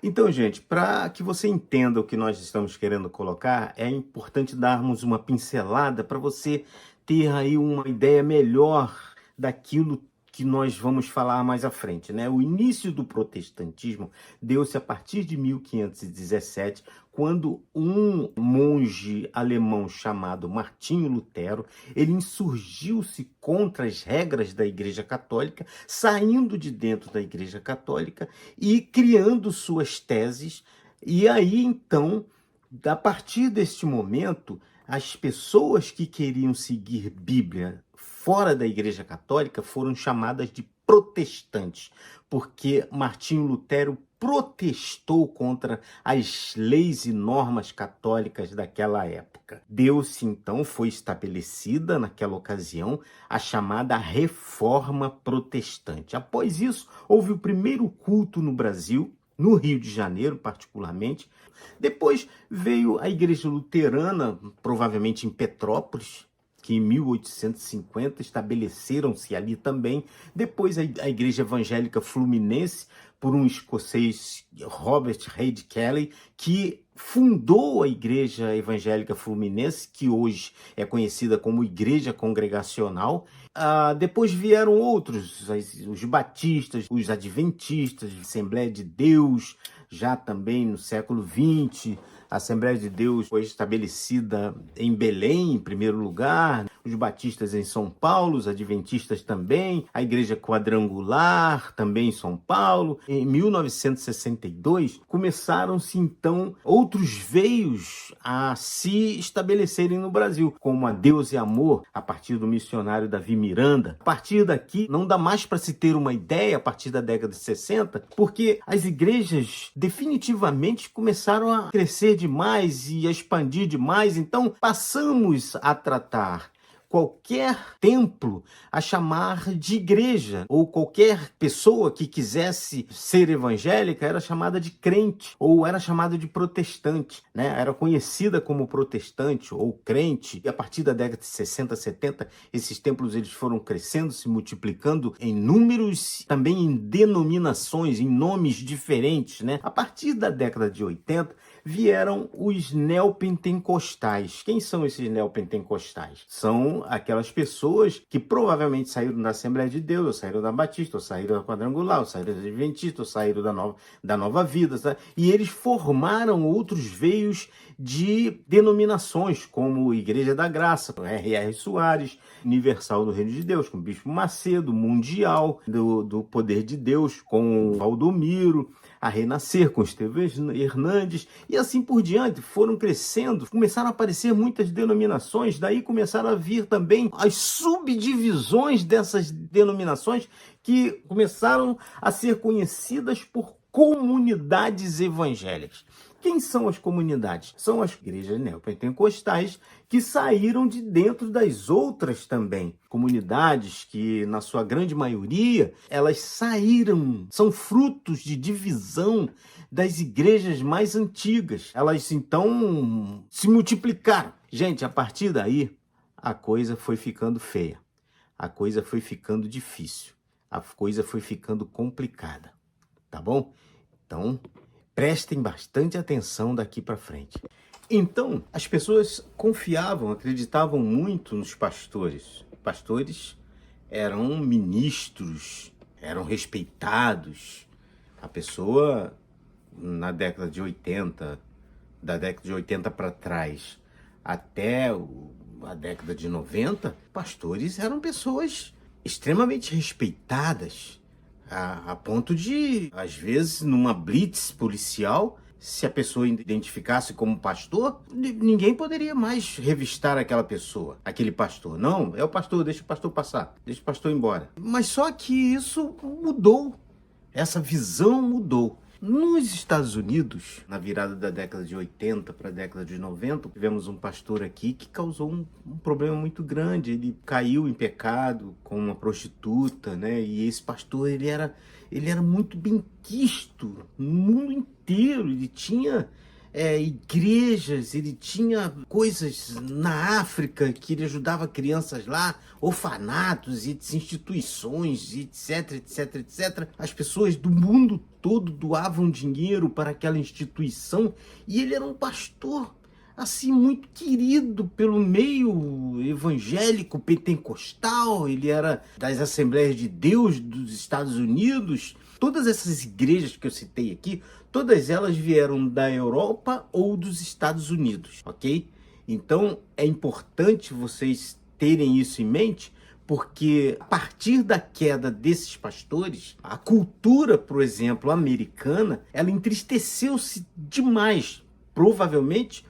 Então, gente, para que você entenda o que nós estamos querendo colocar, é importante darmos uma pincelada para você ter aí uma ideia melhor daquilo que nós vamos falar mais à frente, né? O início do protestantismo deu-se a partir de 1517, quando um monge alemão chamado Martinho Lutero, ele insurgiu-se contra as regras da Igreja Católica, saindo de dentro da Igreja Católica e criando suas teses. E aí, então, a partir deste momento, as pessoas que queriam seguir Bíblia fora da Igreja Católica foram chamadas de protestantes, porque Martinho Lutero protestou contra as leis e normas católicas daquela época. Deu-se, então, foi estabelecida naquela ocasião a chamada Reforma Protestante. Após isso, houve o primeiro culto no Brasil, no Rio de Janeiro, particularmente. Depois veio a Igreja Luterana, provavelmente em Petrópolis, que em 1850 estabeleceram-se ali também. Depois a Igreja Evangélica Fluminense, por um escocês, Robert Reid Kelly, que fundou a Igreja Evangélica Fluminense, que hoje é conhecida como Igreja Congregacional. Depois vieram outros, os batistas, os adventistas, a Assembleia de Deus, já também no século XX. A Assembleia de Deus foi estabelecida em Belém, em primeiro lugar, os batistas em São Paulo, os adventistas também, a Igreja Quadrangular também em São Paulo. Em 1962, começaram-se então outros veios a se estabelecerem no Brasil, como a Deus e Amor, a partir do missionário Davi Miranda. A partir daqui, não dá mais para se ter uma ideia, a partir da década de 60, porque as igrejas definitivamente começaram a crescer demais e a expandir demais. Então, passamos a tratar qualquer templo a chamar de igreja, ou qualquer pessoa que quisesse ser evangélica era chamada de crente, ou era chamada de protestante, né? Era conhecida como protestante ou crente. E a partir da década de 60, 70, esses templos eles foram crescendo, se multiplicando em números, também em denominações, em nomes diferentes, né? A partir da década de 80, vieram os neopentecostais. Quem são esses neopentecostais? São aquelas pessoas que provavelmente saíram da Assembleia de Deus, ou saíram da Batista, ou saíram da Quadrangular, ou saíram da Adventista, ou saíram da Nova Vida, tá? E eles formaram outros veios de denominações, como Igreja da Graça, R.R. Soares, Universal do Reino de Deus, com o Bispo Macedo, Mundial do Poder de Deus, com Valdomiro, a Renascer, com Estevão Hernandes, e assim por diante. Foram crescendo, começaram a aparecer muitas denominações, daí começaram a vir também as subdivisões dessas denominações, que começaram a ser conhecidas por comunidades evangélicas. Quem são as comunidades? São as igrejas neopentecostais que saíram de dentro das outras também. Comunidades que, na sua grande maioria, elas saíram, são frutos de divisão das igrejas mais antigas. Elas, então, se multiplicaram. Gente, a partir daí, a coisa foi ficando feia. A coisa foi ficando difícil. A coisa foi ficando complicada. Tá bom? Então, prestem bastante atenção daqui para frente. Então, as pessoas confiavam, acreditavam muito nos pastores. Pastores eram ministros, eram respeitados. A pessoa, na década de 80, da década de 80 para trás, até a década de 90, pastores eram pessoas extremamente respeitadas, a ponto de, às vezes, numa blitz policial, se a pessoa identificasse como pastor, ninguém poderia mais revistar aquela pessoa, aquele pastor. Não, é o pastor, deixa o pastor passar, deixa o pastor ir embora. Mas só que isso mudou, essa visão mudou. Nos Estados Unidos, na virada da década de 80 para a década de 90, tivemos um pastor aqui que causou um problema muito grande. Ele caiu em pecado com uma prostituta, né? E esse pastor, ele era muito benquisto no mundo inteiro. Ele tinha igrejas, ele tinha coisas na África que ele ajudava crianças lá, orfanatos, instituições, etc, etc, etc. As pessoas do mundo todo doavam dinheiro para aquela instituição e ele era um pastor assim muito querido pelo meio evangélico pentecostal. Ele era das Assembleias de Deus dos Estados Unidos. Todas essas igrejas que eu citei aqui, todas elas vieram da Europa ou dos Estados Unidos, ok? Então é importante vocês terem isso em mente, porque a partir da queda desses pastores, a cultura, por exemplo, americana, ela entristeceu-se demais, provavelmente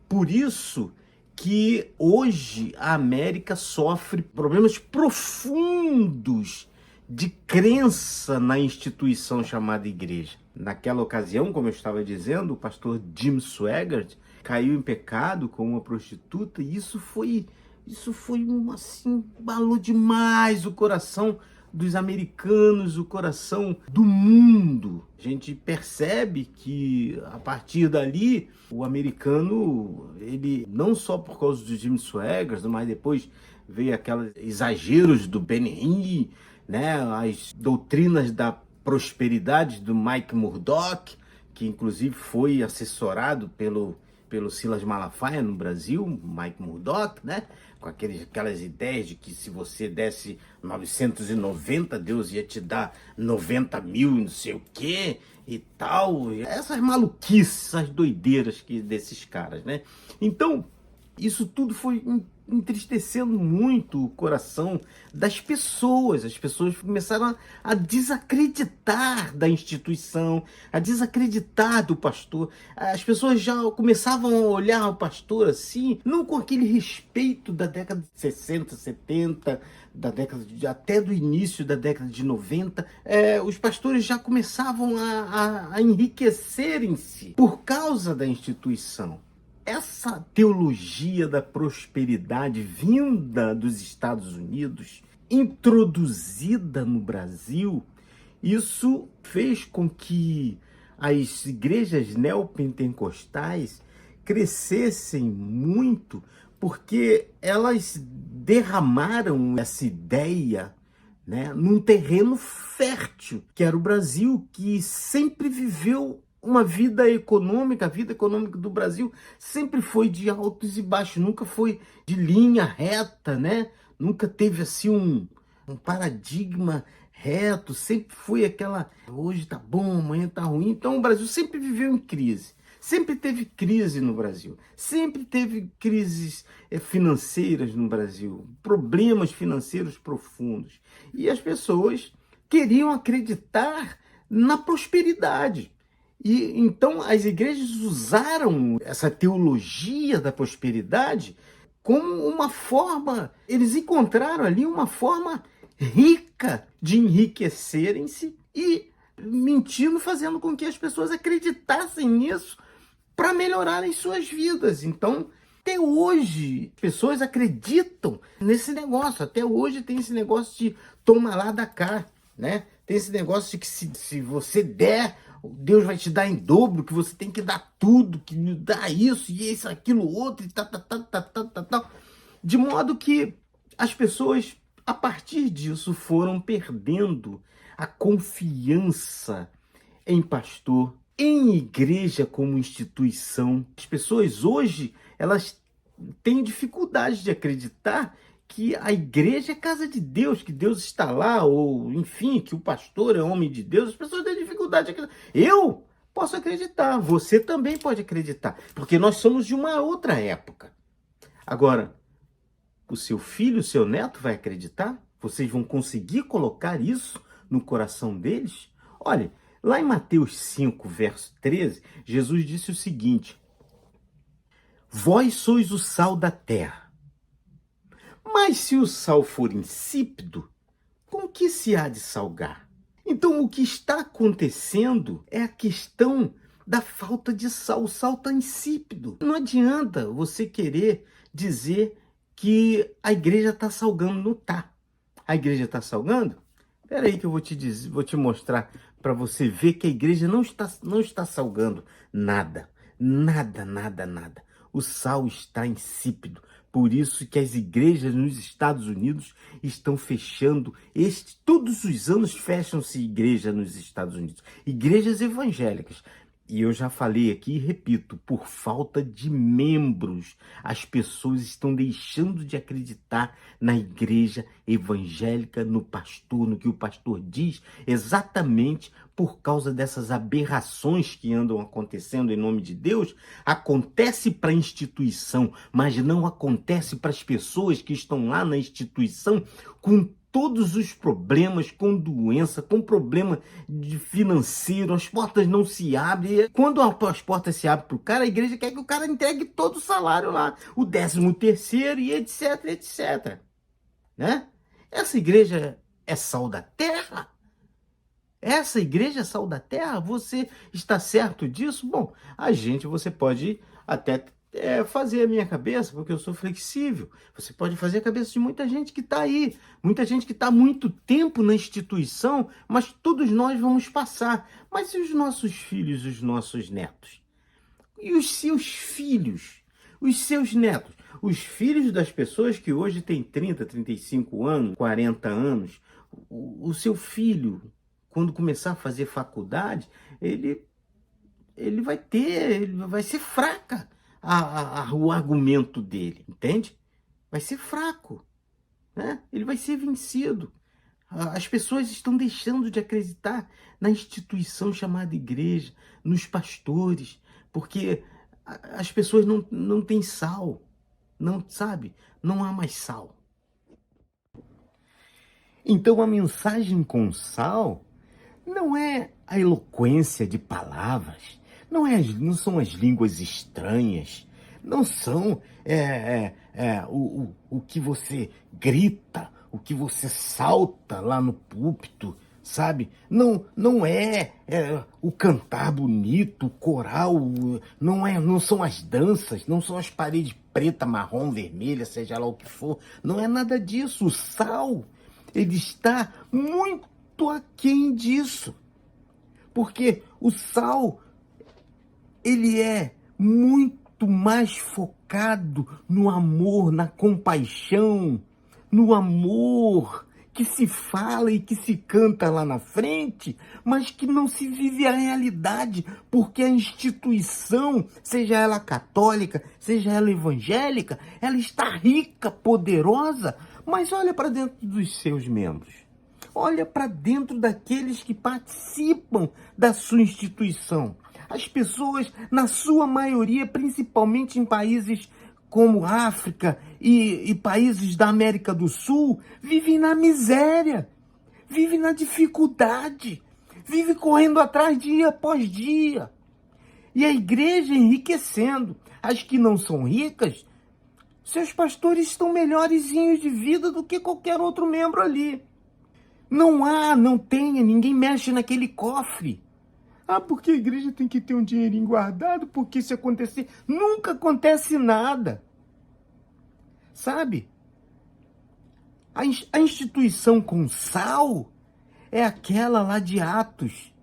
por isso que hoje a América sofre problemas profundos de crença na instituição chamada igreja. Naquela ocasião, como eu estava dizendo, o pastor Jim Swaggart caiu em pecado com uma prostituta e isso foi assim, balou demais o coração dos americanos, o coração do mundo. A gente percebe que a partir dali o americano, ele não só por causa do Jim Swaggart, mas depois veio aqueles exageros do Benny Hinn, né, as doutrinas da prosperidade do Mike Murdock, que inclusive foi assessorado pelo Silas Malafaia no Brasil, Mike Murdock, né? Com aquelas ideias de que se você desse 990, Deus ia te dar 90 mil e não sei o quê e tal. Essas maluquices, essas doideiras desses caras, né? Então, isso tudo foi entristecendo muito o coração das pessoas. As pessoas começaram a desacreditar da instituição, a desacreditar do pastor. As pessoas já começavam a olhar o pastor assim, não com aquele respeito da década de 60, 70, até do início da década de 90. Os pastores já começavam a enriquecerem-se por causa da instituição. Essa teologia da prosperidade vinda dos Estados Unidos, introduzida no Brasil, isso fez com que as igrejas neopentecostais crescessem muito, porque elas derramaram essa ideia, né, num terreno fértil, que era o Brasil, que sempre viveu uma vida econômica. A vida econômica do Brasil sempre foi de altos e baixos, nunca foi de linha reta, né? Nunca teve assim um paradigma reto, sempre foi aquela, hoje tá bom, amanhã tá ruim. Então o Brasil sempre viveu em crise, sempre teve crise no Brasil, sempre teve crises financeiras no Brasil, problemas financeiros profundos. E as pessoas queriam acreditar na prosperidade. E então as igrejas usaram essa teologia da prosperidade como uma forma, eles encontraram ali uma forma rica de enriquecerem-se e mentindo, fazendo com que as pessoas acreditassem nisso para melhorarem suas vidas. Então, até hoje, pessoas acreditam nesse negócio. Até hoje tem esse negócio de toma lá da cá, né? Tem esse negócio de que se você der, Deus vai te dar em dobro, que você tem que dar tudo, que dá isso e isso, aquilo, outro, e tal. De modo que as pessoas, a partir disso, foram perdendo a confiança em pastor, em igreja como instituição. As pessoas hoje, elas têm dificuldade de acreditar que a igreja é casa de Deus, que Deus está lá, ou enfim, que o pastor é homem de Deus. As pessoas têm dificuldade de acreditar. Eu posso acreditar, você também pode acreditar, porque nós somos de uma outra época. Agora, o seu filho, o seu neto vai acreditar? Vocês vão conseguir colocar isso no coração deles? Olha, lá em Mateus 5, verso 13, Jesus disse o seguinte: vós sois o sal da terra. Mas se o sal for insípido, com que se há de salgar? Então, o que está acontecendo é a questão da falta de sal. O sal está insípido. Não adianta você querer dizer que a igreja está salgando. Não está. A igreja está salgando? Espera aí que eu vou te dizer, vou te mostrar para você ver que a igreja não está salgando nada. Nada, nada, nada. O sal está insípido. Por isso que as igrejas nos Estados Unidos estão fechando. Todos os anos fecham-se igrejas nos Estados Unidos. Igrejas evangélicas. E eu já falei aqui e repito, por falta de membros, as pessoas estão deixando de acreditar na igreja evangélica, no pastor, no que o pastor diz, exatamente por causa dessas aberrações que andam acontecendo em nome de Deus. Acontece para a instituição, mas não acontece para as pessoas que estão lá na instituição com todos os problemas, com doença, com problema de financeiro, as portas não se abrem. Quando as portas se abrem para o cara, a igreja quer que o cara entregue todo o salário lá, o 13º e etc, etc. Né? Essa igreja é sal da terra? Essa igreja é sal da terra? Você está certo disso? Bom, você pode até fazer a minha cabeça, porque eu sou flexível. Você pode fazer a cabeça de muita gente que está aí, muita gente que está há muito tempo na instituição, mas todos nós vamos passar. Mas e os nossos filhos, os nossos netos? E os seus filhos? Os seus netos? Os filhos das pessoas que hoje têm 30, 35 anos, 40 anos, o seu filho, quando começar a fazer faculdade, ele vai ser fraca o argumento dele, entende? Vai ser fraco, né? Ele vai ser vencido. As pessoas estão deixando de acreditar na instituição chamada igreja, nos pastores, porque as pessoas não têm sal, não sabe? Não há mais sal. Então a mensagem com sal não é a eloquência de palavras, não são as línguas estranhas, não são o que você grita, o que você salta lá no púlpito, sabe? Não é o cantar bonito, o coral, não são as danças, não são as paredes preta, marrom, vermelha, seja lá o que for, não é nada disso. O sal, ele está muito aquém disso. Porque o sal, ele é muito mais focado no amor, na compaixão, no amor que se fala e que se canta lá na frente, mas que não se vive a realidade, porque a instituição, seja ela católica, seja ela evangélica, ela está rica, poderosa, mas olha para dentro dos seus membros. Olha para dentro daqueles que participam da sua instituição. As pessoas, na sua maioria, principalmente em países como África e países da América do Sul, vivem na miséria, vivem na dificuldade, vivem correndo atrás dia após dia. E a igreja enriquecendo. As que não são ricas, seus pastores estão melhorzinhos de vida do que qualquer outro membro ali. Não tenha, ninguém mexe naquele cofre. Porque a igreja tem que ter um dinheirinho guardado, porque se acontecer, nunca acontece nada. Sabe? A instituição com sal é aquela lá de Atos,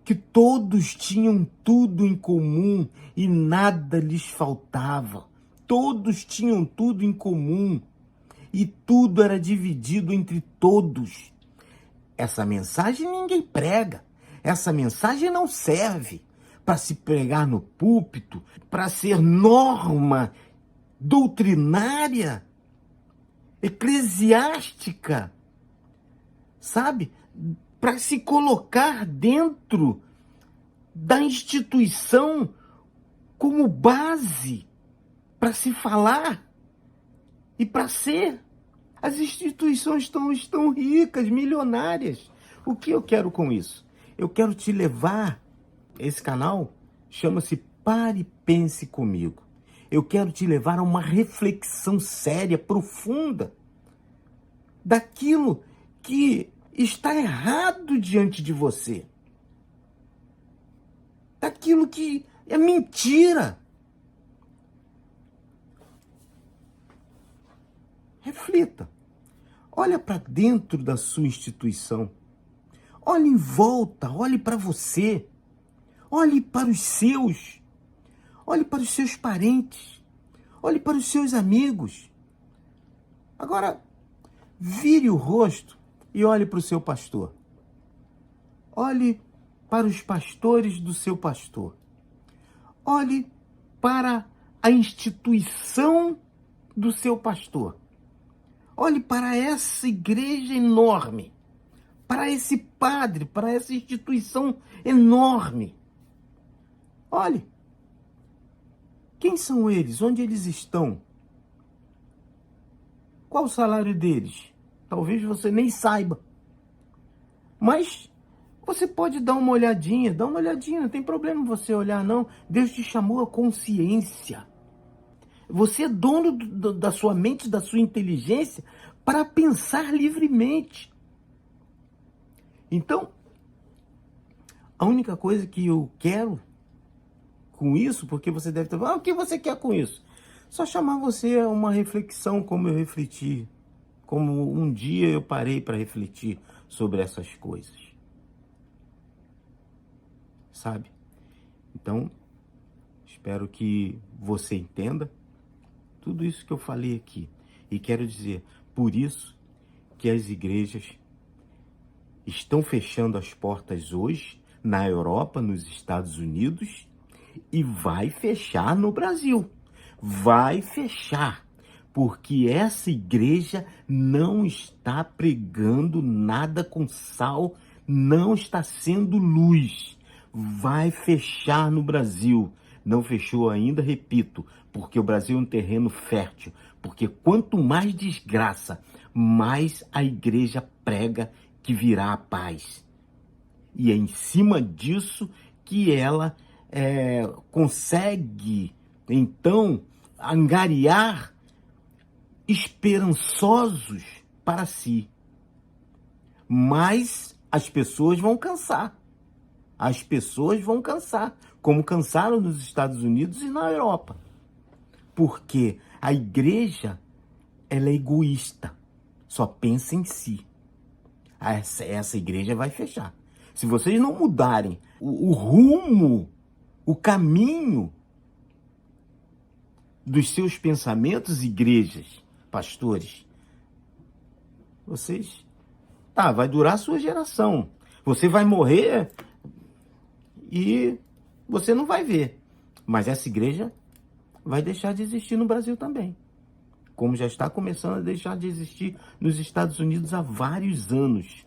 que todos tinham tudo em comum e nada lhes faltava. Todos tinham tudo em comum e tudo era dividido entre todos. Essa mensagem ninguém prega. Essa mensagem não serve para se pregar no púlpito, para ser norma doutrinária, eclesiástica, sabe? Para se colocar dentro da instituição como base para se falar e para ser. As instituições estão ricas, milionárias. O que eu quero com isso? Eu quero te levar, esse canal chama-se Pare e Pense Comigo. Eu quero te levar a uma reflexão séria, profunda, daquilo que está errado diante de você. Daquilo que é mentira. Reflita. Olha para dentro da sua instituição. Olhe em volta, olhe para você. Olhe para os seus. Olhe para os seus parentes. Olhe para os seus amigos. Agora, vire o rosto e olhe para o seu pastor. Olhe para os pastores do seu pastor. Olhe para a instituição do seu pastor. Olhe para essa igreja enorme, para esse padre, para essa instituição enorme. Olhe, quem são eles? Onde eles estão? Qual o salário deles? Talvez você nem saiba. Mas você pode dar uma olhadinha, não tem problema você olhar, não. Deus te chamou a consciência. Você é dono da sua mente, da sua inteligência, para pensar livremente. Então, a única coisa que eu quero com isso, porque você deve estar falando, o que você quer com isso? Só chamar você a uma reflexão, como eu refleti, como um dia eu parei para refletir sobre essas coisas. Sabe? Então, espero que você entenda tudo isso que eu falei aqui. E quero dizer, por isso que as igrejas estão fechando as portas hoje na Europa, nos Estados Unidos, e vai fechar no Brasil. Vai fechar, porque essa igreja não está pregando nada com sal, não está sendo luz. Vai fechar no Brasil. Não fechou ainda, repito, porque o Brasil é um terreno fértil. Porque quanto mais desgraça, mais a igreja prega que virá a paz. E é em cima disso que ela consegue, então, angariar esperançosos para si. Mas as pessoas vão cansar. As pessoas vão cansar, como cansaram nos Estados Unidos e na Europa. Porque a igreja, ela é egoísta, só pensa em si. Essa igreja vai fechar. Se vocês não mudarem o rumo, o caminho dos seus pensamentos, igrejas, pastores, vocês... vai durar a sua geração. Você vai morrer e você não vai ver. Mas essa igreja vai deixar de existir no Brasil também. Como já está começando a deixar de existir nos Estados Unidos há vários anos.